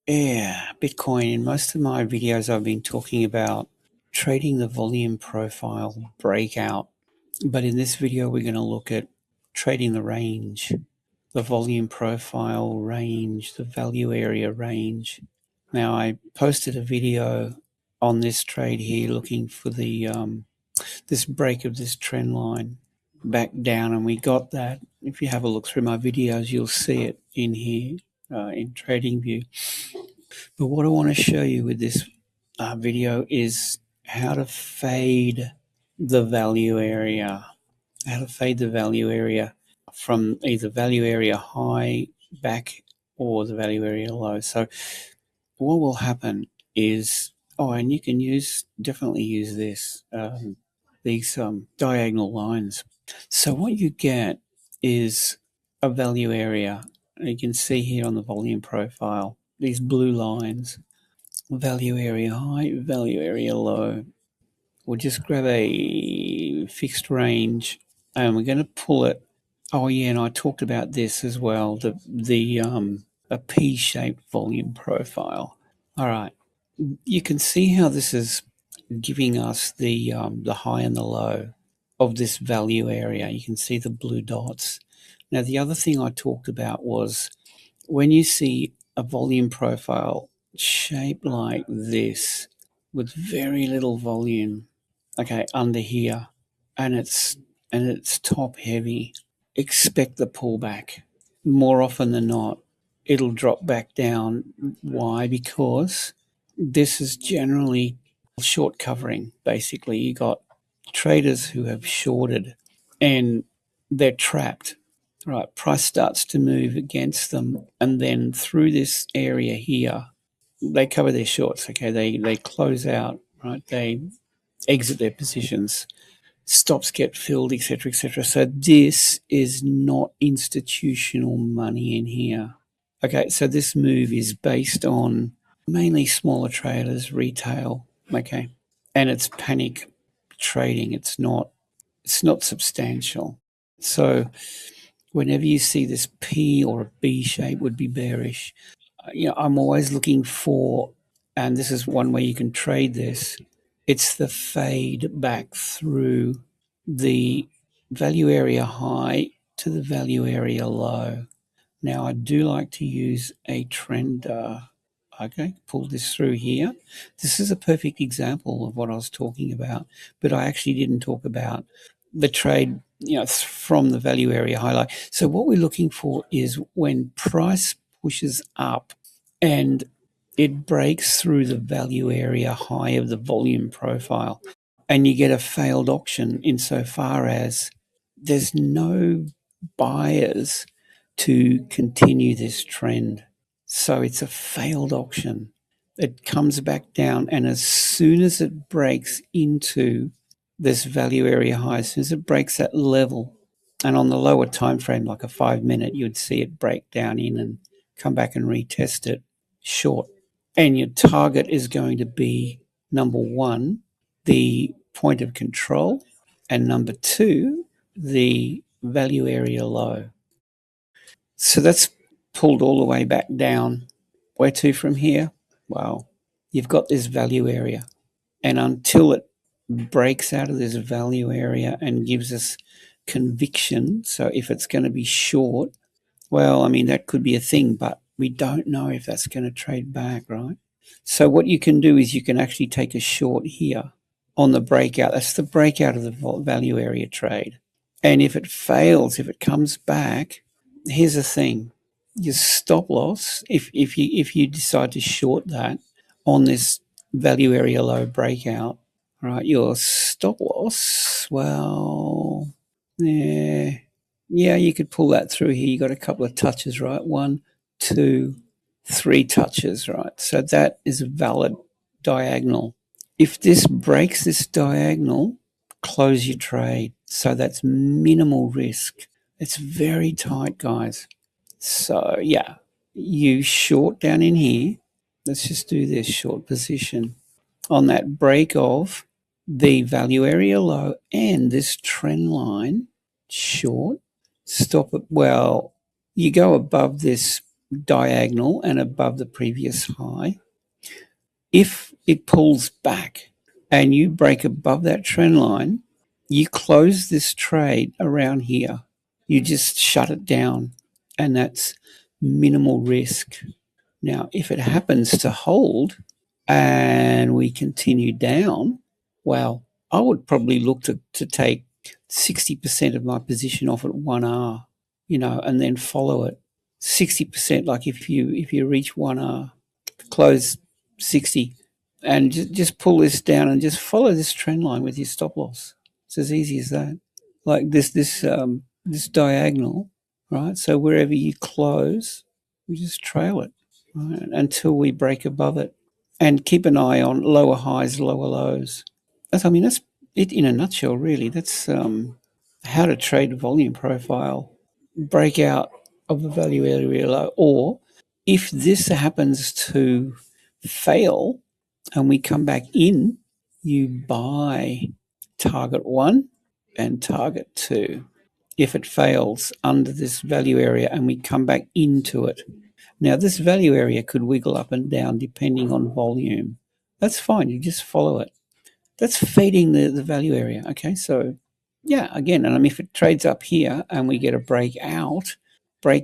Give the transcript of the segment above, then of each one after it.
Yeah, Bitcoin. In most of my videos, I've been talking about trading the volume profile breakout. But in this video, we're going to look at trading the range, the volume profile range, the value area range. Now, I posted a video on this trade here looking for the this break of this trend line back down, and we got that. If you have a look through my videos, you'll see it in here in TradingView. But what I want to show you with this video is how to fade the value area, from either value area high back or the value area low. So what will happen is, and you can definitely use these diagonal lines. So what you get is a value area. You can see here on the volume profile, these blue lines, value area high, value area low. We'll just grab a fixed range and we're going to pull it. Oh yeah, and I talked about this as well, a P-shaped volume profile. All right, you can see how this is giving us the high and the low of this value area. You can see the blue dots. Now, the other thing I talked about was when you see a volume profile shaped like this with very little volume, okay, under here, and it's top heavy, expect the pullback. More often than not, it'll drop back down. Why? Because this is generally short covering. Basically, you got traders who have shorted and they're trapped. Right, price starts to move against them, and then through this area here, they cover their shorts. Okay, they close out. Right, they exit their positions. Stops get filled, etc., etc. So this is not institutional money in here. Okay, so this move is based on mainly smaller traders, retail. Okay, and it's panic trading. It's not substantial. So whenever you see this P or a B shape would be bearish. I'm always looking for, and this is one way you can trade this, it's the fade back through the value area high to the value area low. Now, I do like to use a trend. Okay, pull this through here. This is a perfect example of what I was talking about, but I actually didn't talk about the trade, from the value area highlight. So what we're looking for is when price pushes up and it breaks through the value area high of the volume profile, and you get a failed auction insofar as there's no buyers to continue this trend. So it's a failed auction. It comes back down, and as soon as it breaks into this value area high, as soon as it breaks that level, and on the lower time frame, like a 5 minute, you'd see it break down in and come back and retest it short. And your target is going to be, number one, the point of control, and number two, the value area low. So that's pulled all the way back down. Where to from here? Well, you've got this value area, and until it breaks out of this value area and gives us conviction, so if it's going to be short, well, I mean, that could be a thing, but we don't know if that's going to trade back, right? So what you can do is you can actually take a short here on the breakout. That's the breakout of the value area trade. And if it fails, if it comes back, here's the thing. Your stop loss, if you decide to short that on this value area low breakout, right, your stop loss, well, yeah, you could pull that through here. You got a couple of touches, right? 1, 2, 3 touches, right? So that is a valid diagonal. If this breaks this diagonal, close your trade. So that's minimal risk. It's very tight, guys. So yeah, you short down in here. Let's just do this short position on that break of the value area low and this trend line short. Stop it. Well, you go above this diagonal and above the previous high. If it pulls back and you break above that trend line, you close this trade around here. You just shut it down, and that's minimal risk. Now, if it happens to hold and we continue down, well, I would probably look to take 60% of my position off at 1R, and then follow it. 60%, like if you reach 1R, close 60, and just pull this down and just follow this trend line with your stop loss. It's as easy as that. Like this diagonal, right? So wherever you close, you just trail it, right, until we break above it, and keep an eye on lower highs, lower lows. That's it in a nutshell, really. That's how to trade a volume profile, breakout of the value area low, or if this happens to fail and we come back in, you buy target 1 and target 2. If it fails under this value area and we come back into it. Now, this value area could wiggle up and down depending on volume. That's fine. You just follow it. That's feeding the value area. Okay, so yeah, again, and if it trades up here and we get a break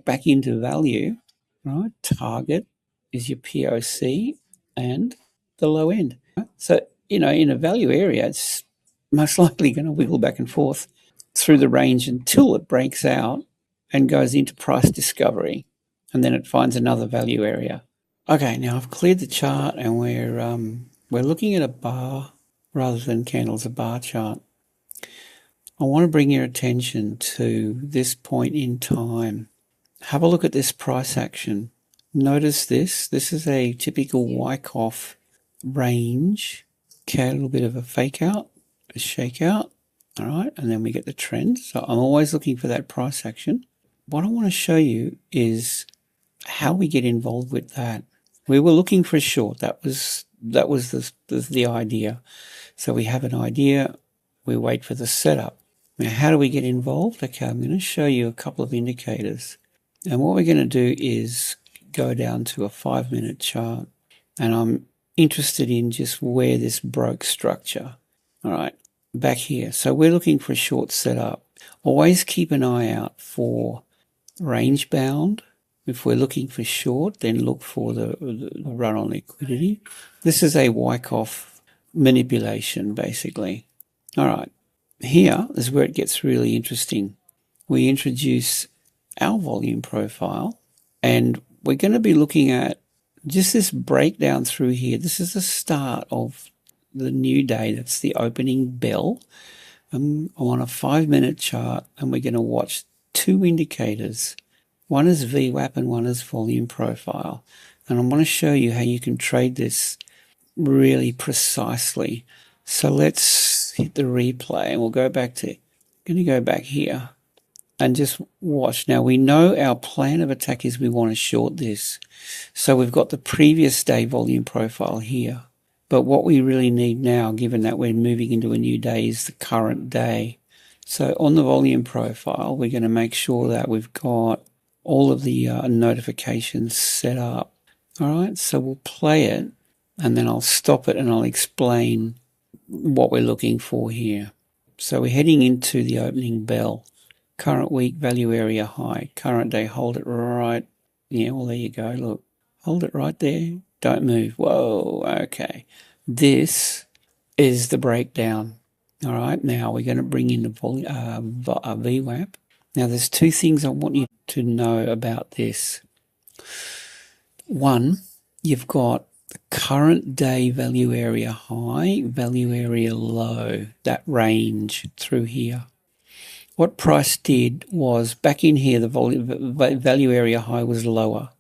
back into value, right? Target is your POC and the low end. So, in a value area, it's most likely going to wiggle back and forth through the range until it breaks out and goes into price discovery, and then it finds another value area. Okay, now I've cleared the chart and we're looking at a bar rather than candles, a bar chart. I want to bring your attention to this point in time. Have a look at this price action. Notice this. This is a typical Wyckoff range. Okay, a little bit of a fake out, a shakeout. All right, and then we get the trend. So I'm always looking for that price action. What I want to show you is how we get involved with that. We were looking for a short. That was the idea. So we have an idea. We wait for the setup. Now, how do we get involved? Okay, I'm going to show you a couple of indicators. And what we're going to do is go down to a 5-minute chart. And I'm interested in just where this broke structure. All right, back here. So we're looking for a short setup. Always keep an eye out for range bound. If we're looking for short, then look for the run on liquidity. This is a Wyckoff manipulation, basically. All right, here is where it gets really interesting. We introduce our volume profile, and we're going to be looking at just this breakdown through here. This is the start of the new day. That's the opening bell. I'm on a 5-minute chart, and we're going to watch two indicators. One is VWAP and one is volume profile. And I want to show you how you can trade this really precisely. So let's hit the replay, and we'll go back here and just watch. Now, we know our plan of attack is we want to short this. So we've got the previous day volume profile here. But what we really need now, given that we're moving into a new day, is the current day. So on the volume profile, we're going to make sure that we've got all of the notifications set up. All right, so we'll play it, and then I'll stop it and I'll explain what we're looking for here. So we're heading into the opening bell. Current week value area high. Current day, hold it right. Yeah, well, there you go. Look, hold it right there. Don't move. Whoa, okay. This is the breakdown. All right, now we're going to bring in the VWAP. Now, there's two things I want you to know about this. One, you've got the current day value area high, value area low, that range through here. What price did was back in here, the value area high was lower.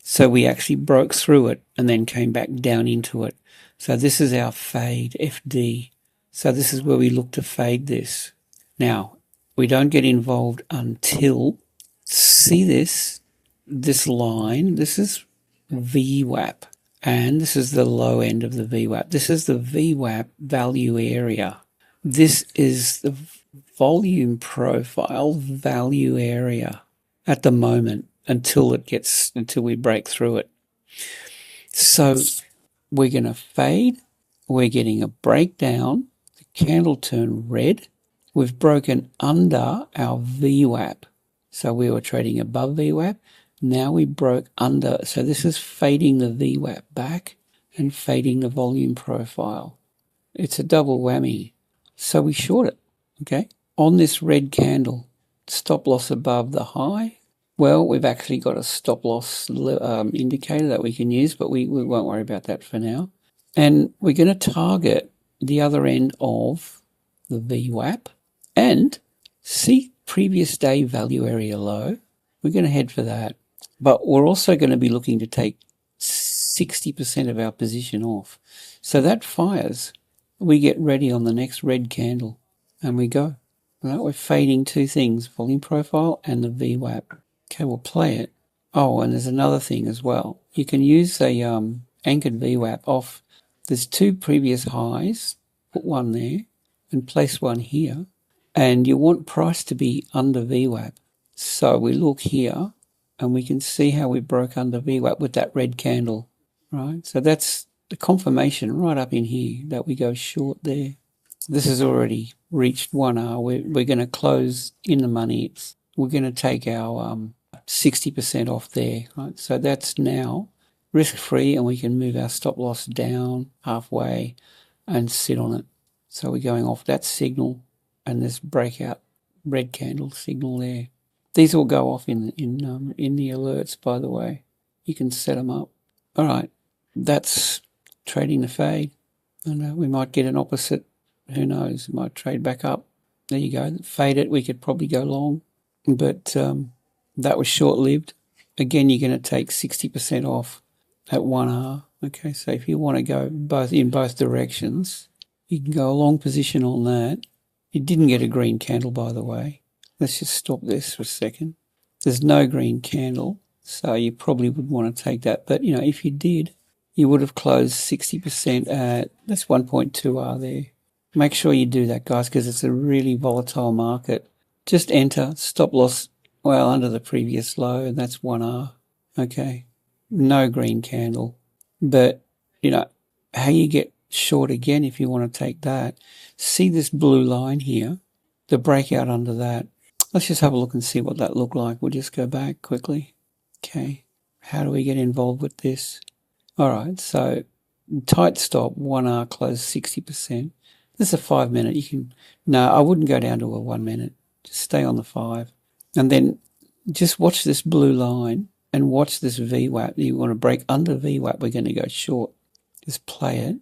So we actually broke through it and then came back down into it. So this is our fade, FD. So this is where we look to fade this. Now, we don't get involved until, see this line, this is VWAP, and this is the low end of the VWAP. This is the VWAP value area. This is the volume profile value area at the moment. until we break through it. So we're going to fade. We're getting a breakdown. The candle turned red. We've broken under our VWAP. So we were trading above VWAP. Now we broke under. So this is fading the VWAP back and fading the volume profile. It's a double whammy. So we short it, okay? On this red candle, stop loss above the high. Well, we've actually got a stop loss indicator that we can use, but we won't worry about that for now. And we're going to target the other end of the VWAP and see previous day value area low. We're going to head for that. But we're also going to be looking to take 60% of our position off. So that fires. We get ready on the next red candle and we go. Right, we're fading two things, volume profile and the VWAP. Okay, we'll play it. Oh, and there's another thing as well. You can use a anchored VWAP off. There's two previous highs. Put one there and place one here. And you want price to be under VWAP. So we look here and we can see how we broke under VWAP with that red candle. Right, so that's the confirmation right up in here that we go short there. This has already reached 1R. We're going to close in the money. We're going to take our 60% off there. Right? So that's now risk-free, and we can move our stop loss down halfway and sit on it. So we're going off that signal and this breakout red candle signal there. These will go off in the alerts, by the way. You can set them up. All right, that's trading the fade. And we might get an opposite. Who knows? It might trade back up. There you go. Fade it. We could probably go long, but that was short-lived. Again, you're going to take 60% off at 1R. Okay, so if you want to go in both directions, you can go a long position on that. It didn't get a green candle, by the way. Let's just stop this for a second. There's no green candle, so you probably would want to take that. But, if you did, you would have closed 60% at, that's 1.2R there. Make sure you do that, guys, because it's a really volatile market. Just enter, stop loss, well, under the previous low, and that's 1R. Okay, no green candle. But, how you get short again if you want to take that, see this blue line here, the breakout under that. Let's just have a look and see what that looked like. We'll just go back quickly. Okay, how do we get involved with this? All right, so tight stop, 1R, close 60%. This is a 5 minute. No, I wouldn't go down to a 1 minute. Just stay on the 5. And then just watch this blue line and watch this VWAP. You want to break under VWAP, we're going to go short. Just play it.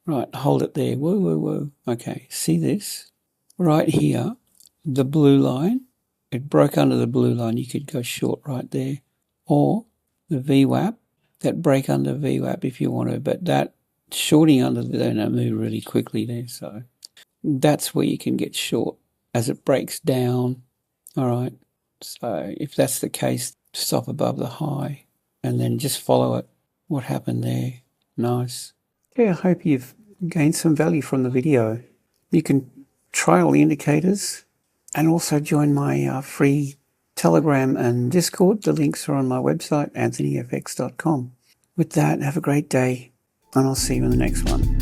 Right, hold it there. Whoa, whoa, whoa. Okay, see this? Right here, the blue line. It broke under the blue line. You could go short right there. Or the VWAP, that break under VWAP if you want to. But that shorting under there, move really quickly there. So that's where you can get short as it breaks down. All right. So if that's the case, stop above the high and then just follow it. What happened there? Nice. Okay, I hope you've gained some value from the video. You can try all the indicators and also join my free Telegram and Discord. The links are on my website, anthonyfx.com. With that, have a great day, and I'll see you in the next one.